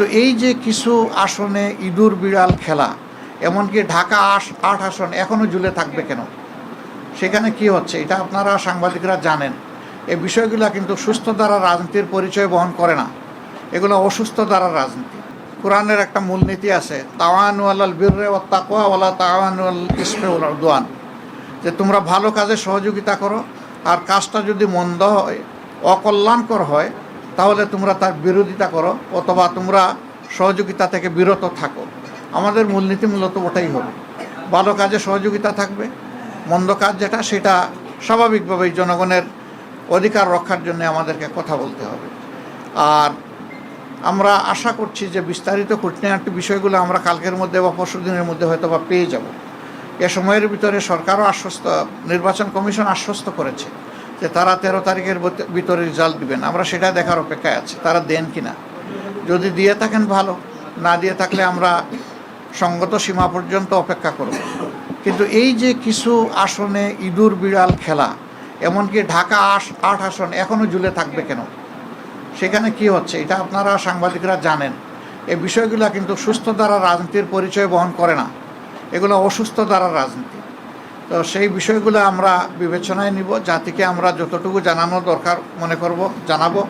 তো এই যে কিছু আসনে ইঁদুর বিড়াল খেলা, এমনকি ঢাকা ৮ আসন এখনও ঝুলে থাকবে কেন? সেখানে কি হচ্ছে এটা আপনারা সাংবাদিকরা জানেন। এই বিষয়গুলো কিন্তু সুস্থ ধারা রাজনীতির পরিচয় বহন করে না, এগুলো অসুস্থ ধারা রাজনীতি। কোরআনের একটা মূলনীতি আছে, তাওয়ানু আলাল বিররি ওয়াত তাকওয়া ওয়ালা তাওয়ানু আলাল ইসমি ওয়াল উদওয়ান, যে তোমরা ভালো কাজে সহযোগিতা করো, আর কাজটা যদি মন্দ হয়, অকল্যাণকর হয়, তাহলে তোমরা তার বিরোধিতা করো অথবা তোমরা সহযোগিতা থেকে বিরত থাকো। আমাদের মূলনীতি মূলত ওটাই হবে, ভালো কাজে সহযোগিতা থাকবে, মন্দ কাজ যেটা সেটা স্বাভাবিকভাবেই জনগণের অধিকার রক্ষার জন্য আমাদেরকে কথা বলতে হবে। আর আমরা আশা করছি যে বিস্তারিত খুঁটিনাটি বিষয়গুলো আমরা কালকের মধ্যে বা পরশু দিনের মধ্যে হয়তো বা পেয়ে যাব। এ সময়ের ভিতরে সরকারও নির্বাচন কমিশন আশ্বস্ত করেছে যে তারা 13 তারিখের ভিতরে রেজাল্ট দিবেন। আমরা সেটা দেখার অপেক্ষায় আছি, তারা দেন কিনা। যদি দিয়ে থাকেন ভালো, না দিয়ে থাকলে আমরা সঙ্গত সীমা পর্যন্ত অপেক্ষা করব। কিন্তু এই যে কিছু আসনে ইঁদুর বিড়াল খেলা, এমনকি ঢাকা ৮ আসন এখনও ঝুলে থাকবে কেন? সেখানে কি হচ্ছে এটা আপনারা সাংবাদিকরা জানেন। এই বিষয়গুলো কিন্তু সুস্থ ধারা রাজনীতির পরিচয় বহন করে না, এগুলো অসুস্থ ধারা রাজনীতি। তো সেই বিষয়গুলো আমরা বিবেচনায় নিব, জাতিকে আমরা যতটুকু জানানো দরকার মনে করব জানাবো।